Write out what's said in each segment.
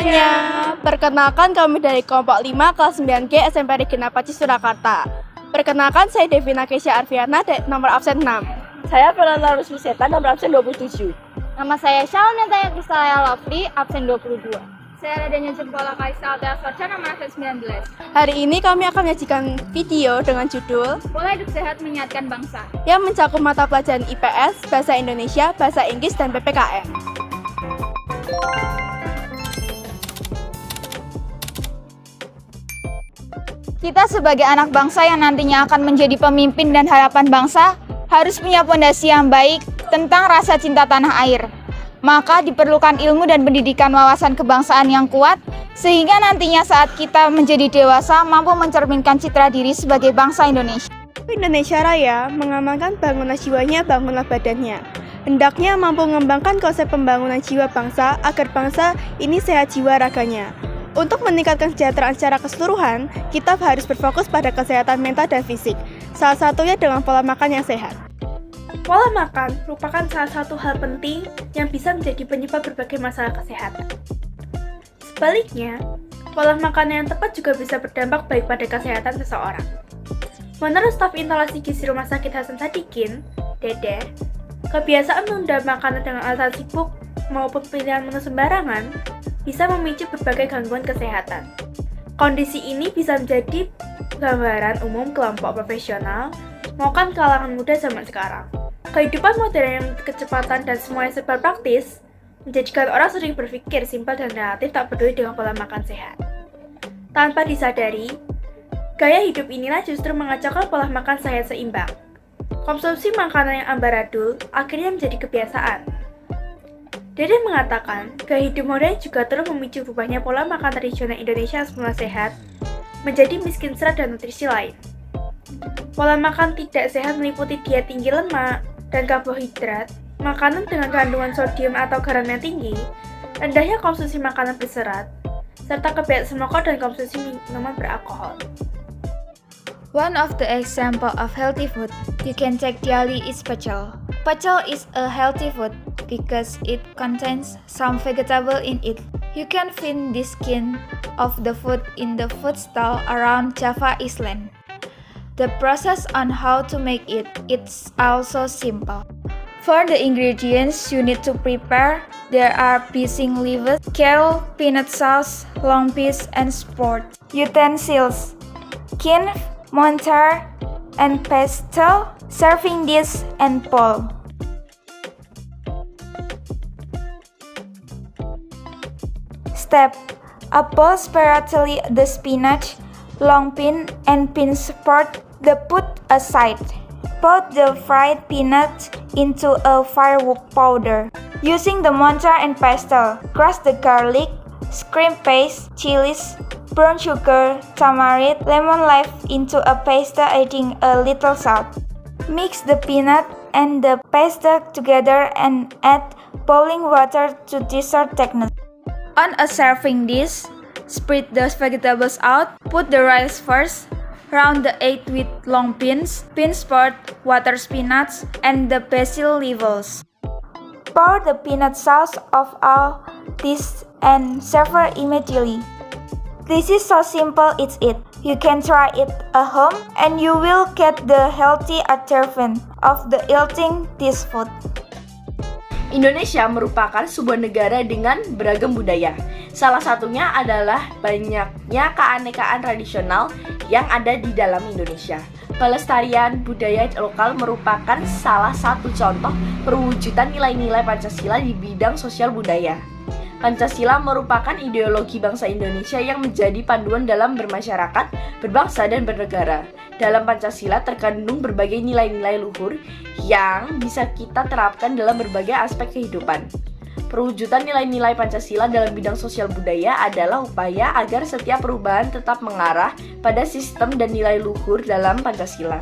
semuanya, perkenalkan kami dari kelompok 5 kelas 9G SMP Regina Pacis Surakarta. Perkenalkan saya Devina Kesya Arfiana, nomor absen 6. Saya Fernanda Rusmiseta, nomor absen 27. Nama saya Shalom Nantaya Kristalaya Lovely, absen 22. Saya Radanya Jempola Kaisa Altea Sorca, nomor absen 19. Hari ini kami akan menyajikan video dengan judul Pola Hidup Sehat Menyehatkan Bangsa yang mencakup mata pelajaran IPS, Bahasa Indonesia, Bahasa Inggris, dan PPKN. Kita sebagai anak bangsa yang nantinya akan menjadi pemimpin dan harapan bangsa harus punya fondasi yang baik tentang rasa cinta tanah air. Maka diperlukan ilmu dan pendidikan wawasan kebangsaan yang kuat sehingga nantinya saat kita menjadi dewasa mampu mencerminkan citra diri sebagai bangsa Indonesia. Indonesia Raya mengamalkan bangunan jiwanya, bangunlah badannya. Hendaknya mampu mengembangkan konsep pembangunan jiwa bangsa agar bangsa ini sehat jiwa raganya. Untuk meningkatkan kesejahteraan secara keseluruhan, kita harus berfokus pada kesehatan mental dan fisik, salah satunya dengan pola makan yang sehat. Pola makan merupakan salah satu hal penting yang bisa menjadi penyebab berbagai masalah kesehatan. Sebaliknya, pola makan yang tepat juga bisa berdampak baik pada kesehatan seseorang. Menurut staf instalasi gizi Rumah Sakit Hasan Sadikin, Dede, kebiasaan menunda makanan dengan alasan sibuk maupun pilihan menu sembarangan bisa memicu berbagai gangguan kesehatan. Kondisi ini bisa menjadi gambaran umum kelompok profesional maupun kalangan muda zaman sekarang. Kehidupan modern yang kecepatan dan semuanya serba praktis menjadikan orang sering berpikir simpel dan relatif tak peduli dengan pola makan sehat. Tanpa disadari, gaya hidup inilah justru mengacaukan pola makan sehat seimbang. Konsumsi makanan yang ambaradul akhirnya menjadi kebiasaan. Dede mengatakan, gaya hidup modern juga terus memicu berubahnya pola makan tradisional Indonesia yang semula sehat menjadi miskin serat dan nutrisi lain. Pola makan tidak sehat meliputi diet tinggi lemak dan karbohidrat, makanan dengan kandungan sodium atau garam yang tinggi, rendahnya konsumsi makanan berserat, serta kebiasaan merokok dan konsumsi minuman beralkohol. One of the example of healthy food you can take daily is pecel. Pecel is a healthy food because it contains some vegetable in it. You can find the skin of the food in the food stall around Java Island. The process on how to make it's also simple. For the ingredients you need to prepare, there are pisang leaves, kale, peanut sauce, long peas, and sport. Utensils: can, mortar, and pestle, serving dish, and bowl. Step: boil separately the spinach, long bean, and bean sport. The put aside. Put the fried peanuts into a fire powder. Using the mortar and pestle, crush the garlic, shrimp paste, chilies, brown sugar, tamarind, lemon leaf into a paste, adding a little salt. Mix the peanut and the paste together and add boiling water to dessert thickness. On a serving dish, spread the vegetables out, put the rice first, round the egg with long beans, bean sport, water spinach, and the basil leaves. Pour the peanut sauce of all this and serve immediately. This is so simple it's it. You can try it at home and you will get the healthy adherent of the eating this food. Indonesia merupakan sebuah negara dengan beragam budaya. Salah satunya adalah banyaknya keanekaan tradisional yang ada di dalam Indonesia. Pelestarian budaya lokal merupakan salah satu contoh perwujudan nilai-nilai Pancasila di bidang sosial budaya. Pancasila merupakan ideologi bangsa Indonesia yang menjadi panduan dalam bermasyarakat, berbangsa, dan bernegara. Dalam Pancasila terkandung berbagai nilai-nilai luhur yang bisa kita terapkan dalam berbagai aspek kehidupan. Perwujudan nilai-nilai Pancasila dalam bidang sosial budaya adalah upaya agar setiap perubahan tetap mengarah pada sistem dan nilai luhur dalam Pancasila.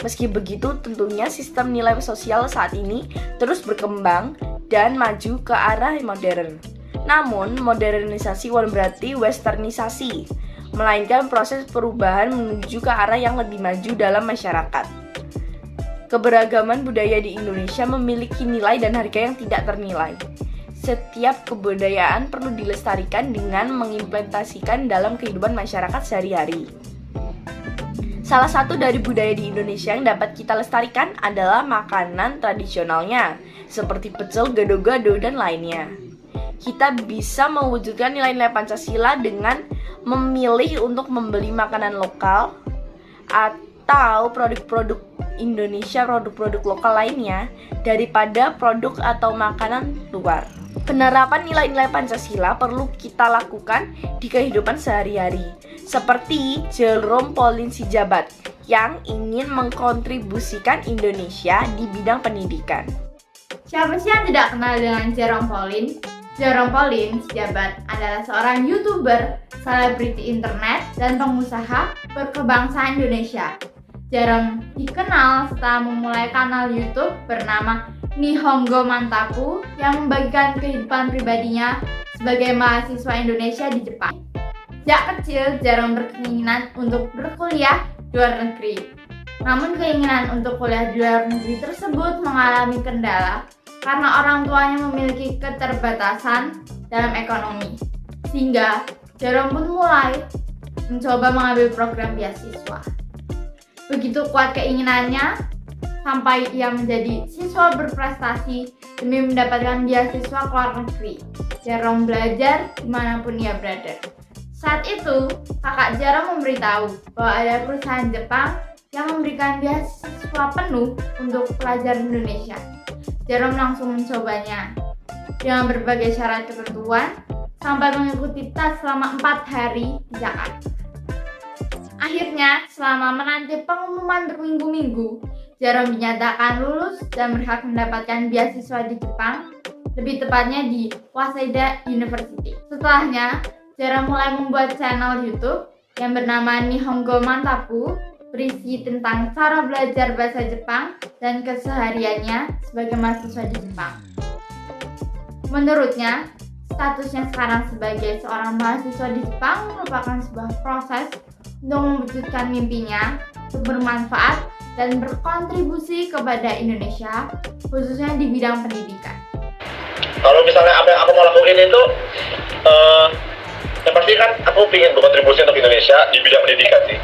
Meski begitu, tentunya sistem nilai sosial saat ini terus berkembang dan maju ke arah modern. Namun, modernisasi bukan berarti westernisasi, melainkan proses perubahan menuju ke arah yang lebih maju dalam masyarakat. Keberagaman budaya di Indonesia memiliki nilai dan harga yang tidak ternilai. setiap kebudayaan perlu dilestarikan dengan mengimplementasikan dalam kehidupan masyarakat sehari-hari. Salah satu dari budaya di Indonesia yang dapat kita lestarikan adalah makanan tradisionalnya, seperti pecel, gado-gado, dan lainnya. Kita bisa mewujudkan nilai-nilai Pancasila dengan memilih untuk membeli makanan lokal atau produk-produk Indonesia, produk-produk lokal lainnya daripada produk atau makanan luar. Penerapan nilai-nilai Pancasila perlu kita lakukan di kehidupan sehari-hari, seperti Jerome Pauline Sijabat yang ingin mengkontribusikan Indonesia di bidang pendidikan. Siapa sih yang tidak kenal dengan Jerome Pauline? Jerome Pauline Sijabat adalah seorang YouTuber, selebriti internet, dan pengusaha berkebangsaan Indonesia. Jerome dikenal setelah memulai kanal YouTube bernama Nihongo Mantaku yang membagikan kehidupan pribadinya sebagai mahasiswa Indonesia di Jepang. Sejak kecil, Jerome berkeinginan untuk berkuliah di luar negeri. Namun keinginan untuk kuliah di luar negeri tersebut mengalami kendala karena orang tuanya memiliki keterbatasan dalam ekonomi. Sehingga Jerome pun mulai mencoba mengambil program beasiswa. Begitu kuat keinginannya sampai ia menjadi siswa berprestasi demi mendapatkan beasiswa ke luar negeri. Jerome belajar dimanapun ia berada. Saat itu, kakak Jerome memberitahu bahwa ada perusahaan Jepang yang memberikan beasiswa penuh untuk pelajar Indonesia. Jerome langsung mencobanya dengan berbagai syarat ketentuan sampai mengikuti tes selama 4 hari di Jakarta. Akhirnya, selama menanti pengumuman berminggu-minggu, Jerome dinyatakan lulus dan berhak mendapatkan beasiswa di Jepang, lebih tepatnya di Waseda University. Setelahnya, Jerome mulai membuat channel YouTube yang bernama Nihongo Mantaku, berisi tentang cara belajar bahasa Jepang dan kesehariannya sebagai mahasiswa di Jepang. Menurutnya, statusnya sekarang sebagai seorang mahasiswa di Jepang merupakan sebuah proses untuk mewujudkan mimpinya untuk bermanfaat dan berkontribusi kepada Indonesia, khususnya di bidang pendidikan. Kalau misalnya apa yang aku mau lakuin itu, yang pasti kan aku ingin berkontribusi untuk Indonesia di bidang pendidikan sih.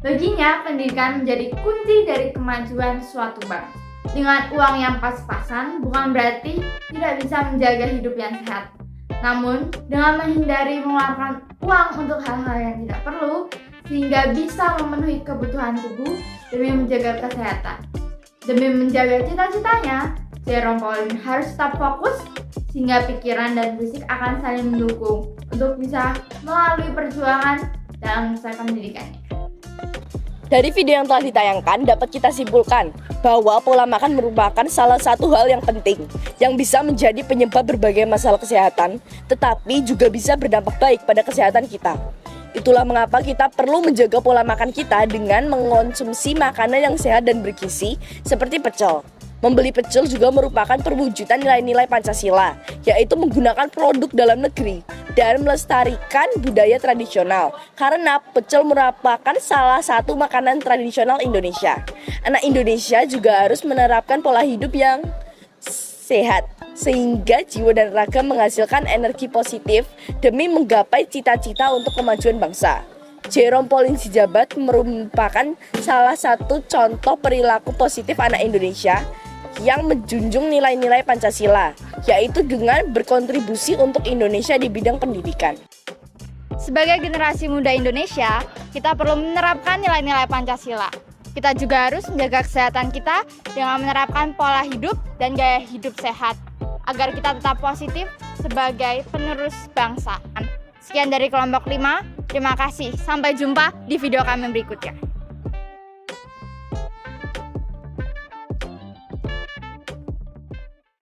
Baginya, pendidikan menjadi kunci dari kemajuan suatu bangsa. Dengan uang yang pas-pasan bukan berarti tidak bisa menjaga hidup yang sehat. Namun, dengan menghindari mengeluarkan uang untuk hal-hal yang tidak perlu, sehingga bisa memenuhi kebutuhan tubuh demi menjaga kesehatan. Demi menjaga cita-citanya, Jerome Pauline harus tetap fokus sehingga pikiran dan fisik akan saling mendukung untuk bisa melalui perjuangan dalam menyelesaikan pendidikannya. Dari video yang telah ditayangkan, dapat kita simpulkan bahwa pola makan merupakan salah satu hal yang penting yang bisa menjadi penyebab berbagai masalah kesehatan, tetapi juga bisa berdampak baik pada kesehatan kita. Itulah mengapa kita perlu menjaga pola makan kita dengan mengonsumsi makanan yang sehat dan bergizi seperti pecel. Membeli pecel juga merupakan perwujudan nilai-nilai Pancasila, yaitu menggunakan produk dalam negeri dan melestarikan budaya tradisional, karena pecel merupakan salah satu makanan tradisional Indonesia. Anak Indonesia juga harus menerapkan pola hidup yang sehat, sehingga jiwa dan raga menghasilkan energi positif demi menggapai cita-cita untuk kemajuan bangsa. Jerome Pauline Sijabat merupakan salah satu contoh perilaku positif anak Indonesia yang menjunjung nilai-nilai Pancasila, yaitu dengan berkontribusi untuk Indonesia di bidang pendidikan. Sebagai generasi muda Indonesia, kita perlu menerapkan nilai-nilai Pancasila. Kita juga harus menjaga kesehatan kita dengan menerapkan pola hidup dan gaya hidup sehat, agar kita tetap positif sebagai penerus bangsa. Sekian dari kelompok 5, terima kasih. Sampai jumpa di video kami berikutnya.